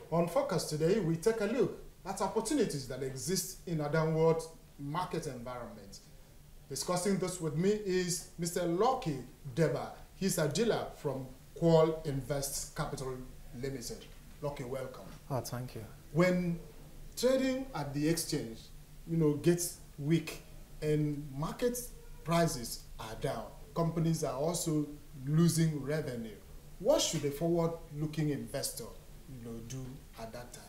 On Focus today, we take a look at opportunities that exist in a downward market environment. Discussing this with me is Mr. Lucky Djebah. He's a dealer from Qual Invest Capital Limited. Lucky, welcome. Oh, thank you. When trading at the exchange, gets weak and market prices are down, companies are also losing revenue, what should a forward-looking investor do at that time?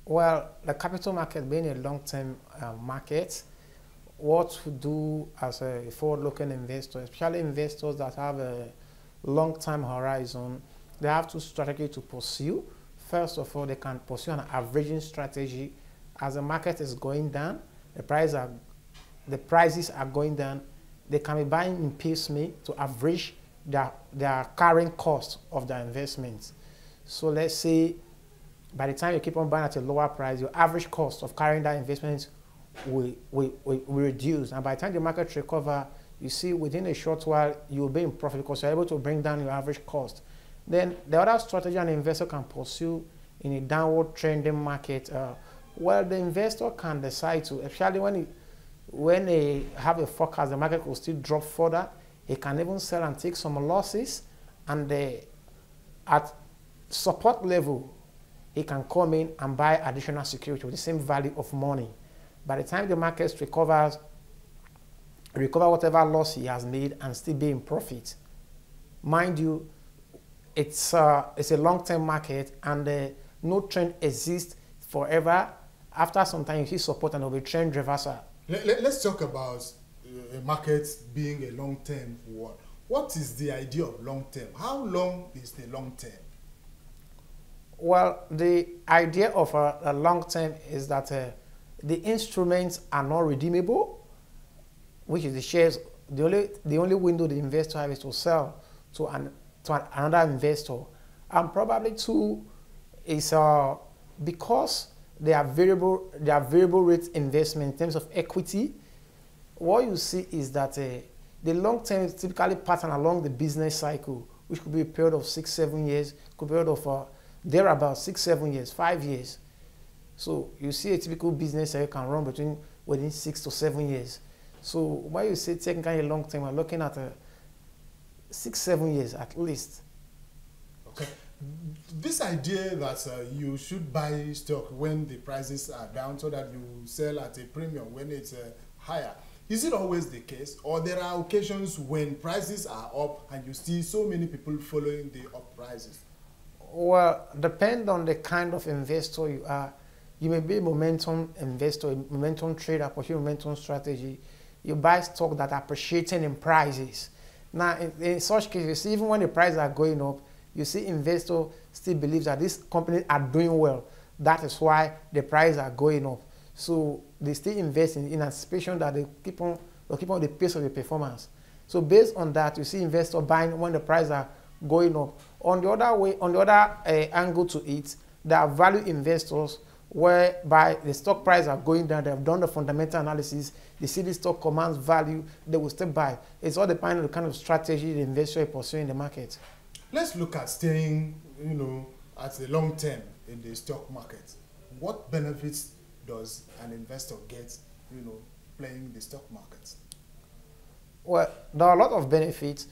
Well, the capital market being a long-term market, what to do as a forward-looking investor, especially investors that have a long-term horizon, they have two strategies to pursue. First of all, they can pursue an averaging strategy. As the market is going down, the prices are going down, they can be buying in piecemeal to average their carrying cost of their investments. So let's say by the time you keep on buying at a lower price, your average cost of carrying that investment will reduce. And by the time the market recovers, you see within a short while, you'll be in profit because you're able to bring down your average cost. Then the other strategy an investor can pursue in a downward trending market, well, the investor can decide to, especially when they have a forecast, the market will still drop further, he can even sell and take some losses, and at support level, he can come in and buy additional security with the same value of money. By the time the market recover whatever loss he has made and still be in profit. Mind you, it's a long-term market, and no trend exists forever. After some time, you see support and there will be trend reversal. Let's talk about a market being a long-term one. What is the idea of long-term? How long is the long-term? Well, the idea of a long-term is that the instruments are not redeemable, which is the shares. The only window the investor has is to sell to another investor. And probably two is because they are variable rate investment in terms of equity. What you see is that the long term is typically pattern along the business cycle, which could be a period of 6-7 years, could be a period of thereabout 6-7 years, 5 years. So you see a typical business cycle can run within 6 to 7 years. So when you say technically long term, we're looking at 6-7 years at least. Okay. This idea that you should buy stock when the prices are down so that you sell at a premium when it's higher, is it always the case? Or there are occasions when prices are up and you see so many people following the up prices? Well, depend on the kind of investor you are. You may be a momentum investor, a momentum trader, pursue momentum strategy. You buy stock that are appreciating in prices. Now, in such cases, you see, even when the prices are going up, you see investors still believe that these companies are doing well. That is why the prices are going up. So they still invest in anticipation that they keep on the pace of the performance. So based on that, you see investors buying when the prices are going up. On the other angle to it, there are value investors whereby the stock prices are going down. They have done the fundamental analysis. They see the stock commands value. They will still buy. It's all depending on the kind of strategy the investor is pursuing in the market. Let's look at staying, at the long term in the stock market. What benefits does an investor get, playing the stock market? Well, there are a lot of benefits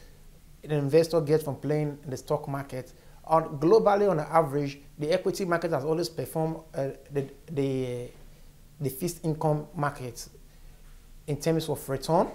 an investor gets from playing in the stock market. Globally, on average, the equity market has always performed the fixed income market in terms of return.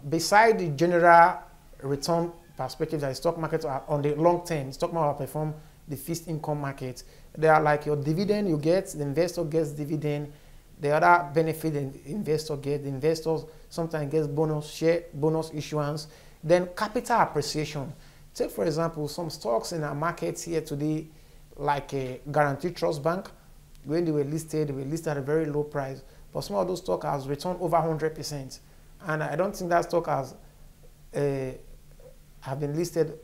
Beside the general return perspective that the stock market are on the long term, the stock market will perform the fixed income market. They are like your dividend you get, the investor gets dividend. The other benefit the investor gets, the investors sometimes gets bonus issuance. Then capital appreciation. Take for example, some stocks in our markets here today, like a Guaranteed Trust Bank, when they were listed at a very low price. But some of those stocks has returned over 100%. And I don't think that stock has have been listed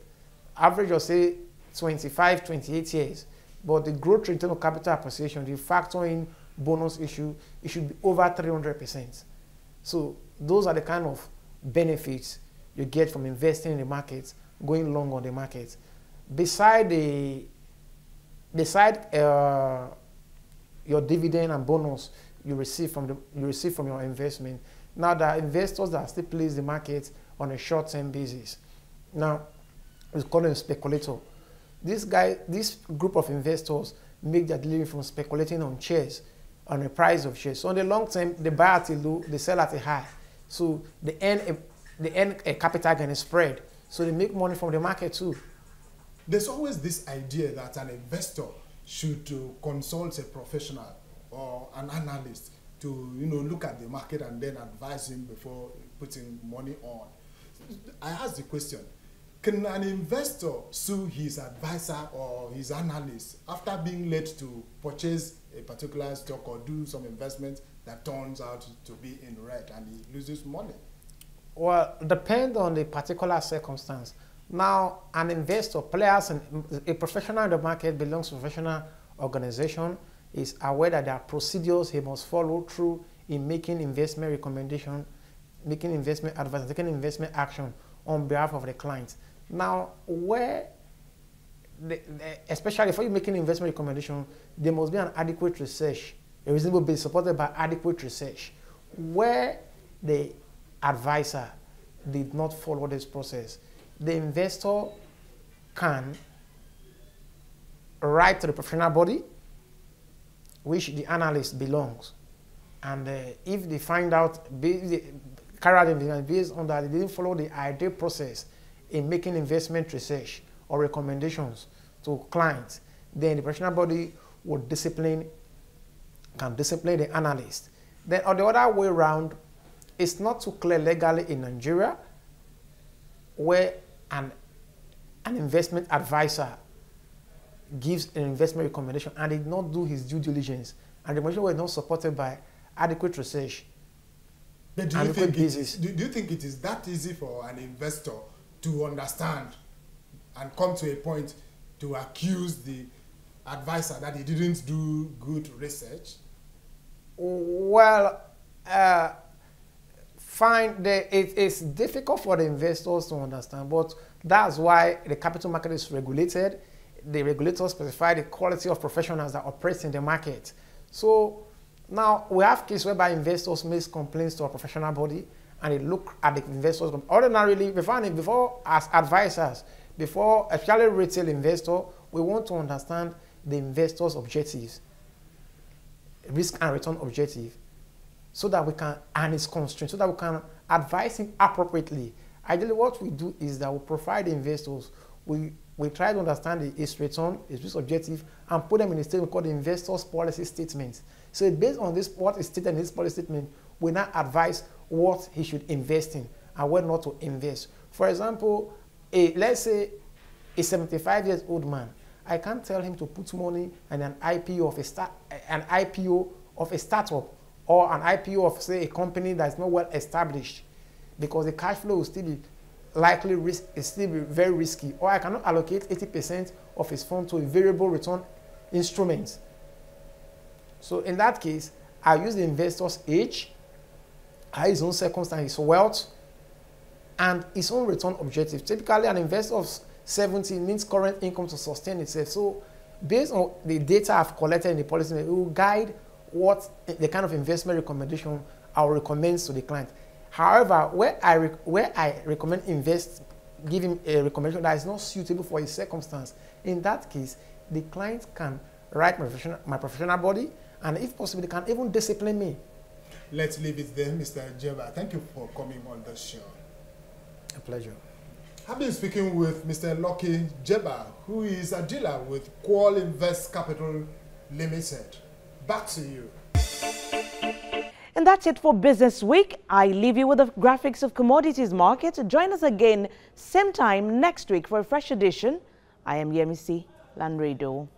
average of say 25, 28 years. But the growth rate in terms of capital appreciation, you factor in bonus issue, it should be over 300%. So those are the kind of benefits you get from investing in the market, going long on the market. Beside the beside your dividend and bonus you receive from your investment, now there are investors that still place the market on a short-term basis. Now, we call them speculator. This group of investors make their living from speculating on shares, on the price of shares. So in the long term, they buy at a low, they sell at a high. So they earn a capital gain spread. So they make money from the market too. There's always this idea that an investor should consult a professional or an analyst to look at the market and then advise him before putting money on. I ask the question, can an investor sue his advisor or his analyst after being led to purchase a particular stock or do some investment that turns out to be in red and he loses money? Well, depend on the particular circumstance. Now, an investor, a professional in the market belongs to a professional organization, is aware that there are procedures he must follow through in making investment recommendation, making investment advice, taking investment action on behalf of the client. Now, especially for you making investment recommendation, there must be an adequate research, a reasonable base supported by adequate research. Where the advisor did not follow this process, the investor can write to the professional body which the analyst belongs, and if they find out, carry out investigation based on that they didn't follow the ideal process in making investment research or recommendations to clients, then the professional body can discipline the analyst. Then on the other way around, it's not too clear legally in Nigeria where an investment advisor gives an investment recommendation and did not do his due diligence, and the recommendation was not supported by adequate research. But do you think it is that easy for an investor to understand and come to a point to accuse the advisor that he didn't do good research? Well, fine. It's difficult for the investors to understand, but that's why the capital market is regulated. The regulators specify the quality of professionals that operate in the market. So now we have cases whereby investors make complaints to a professional body and they look at the investors. Ordinarily, before as advisors, before especially retail investor, we want to understand the investor's objectives, risk and return objective, so that we can, and its constraints, so that we can advise him appropriately. Ideally, what we do is that we provide the investors, we try to understand his return, his risk objective, and put them in a statement called the investor's policy statement. So based on this, what is stated in this policy statement, we now advise what he should invest in and where not to invest. For example, let's say a 75-year-old man, I can't tell him to put money in an IPO of a startup or an IPO of, say, a company that is not well established, because the cash flow will still be very risky, or I cannot allocate 80% of his fund to a variable return instrument. So in that case, I use the investor's age, his own circumstances, his wealth, and his own return objective. Typically, an investor of 70 needs current income to sustain itself. So based on the data I've collected in the policy, it will guide what the kind of investment recommendation I will recommend to the client. However, where I recommend give him a recommendation that is not suitable for his circumstance, in that case, the client can write my professional body, and if possible, they can even discipline me. Let's leave it there, Mr. Djebah. Thank you for coming on the show. A pleasure. I've been speaking with Mr. Lucky Djebah, who is a dealer with Qual Invest Capital Limited. Back to you. And that's it for Business Week. I leave you with the graphics of commodities market. Join us again same time next week for a fresh edition. I am Yemisi Lanredo.